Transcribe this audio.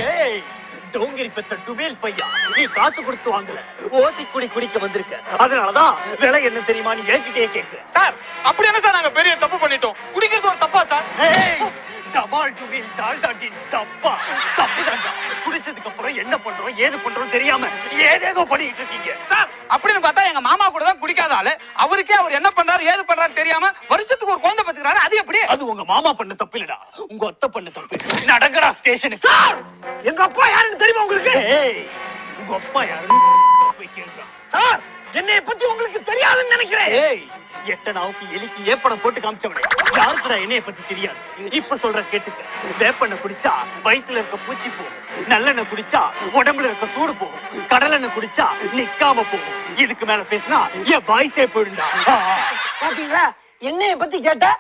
ஏய் டோங்கிரி பெத்த டுபேல் பையா, நீ காசு கொடுத்து வாங்கல, ஓசி குடிக்க வந்திருக்க. அதனாலதான் விலை என்ன தெரியுமா நீ என்கிட்டயே கேக்குற. சார் அப்படி என்ன சார் நாங்க பெரிய தப்பு பண்ணிட்டோம்? குடிக்கிறது ஒரு தப்பா சார்? டபால் டுபேல் டால்டாட்டி தப்பா தப்புதான்டா. குடிச்சதுக்கு அப்புறம் என்ன பண்றோம் ஏது பண்றோம் தெரியாம ஏதேதோ பண்ணிட்டு இருக்கீங்க சார். அப்படின்னு பார்த்தா எங்க மாமா கூட தான் குடிக்காத ஆளு, அவருக்கே அவர் என்ன பண்றாரு ஏது பண்றாரு தெரியாம வருஷத்துக்கு ஒரு குழந்தை பத்துக்கிறாரு. அது எப்படி? அது உங்க மாமா பண்ண தப்பு இல்லடா, உங்க அத்தை பண்ண தப்பு. நடங்கடா ஸ்டேஷனுக்கு. சார் எங்க அப்பா யாருன்னு தெரியுமா உங்களுக்கு? உங்க அப்பா யாருன்னு போய் கேளுங்க. சார் என்னைய பத்தி உங்களுக்கு தெரியாதுன்னு நினைக்கிறேன். எட்டனாவுக்கு எலிக்கு ஏப்படம் போட்டு காமிச்சவனே, யாருக்குடா என்னைய பத்தி தெரியாது? இப்ப சொல்ற கேட்டுக்க. வேப்பெண்ணெய் குடிச்சா வயித்துல இருக்க பூச்சி போகும், நல்லெண்ணெய் குடிச்சா உடம்புல இருக்க சூடு போகும், கடலெண்ணெய் குடிச்சா நிக்காம போகும். இதுக்கு மேல பேசினா என் வாய்ஸே போயிடுண்டா. பாத்தீங்களா, என்னைய பத்தி கேட்டா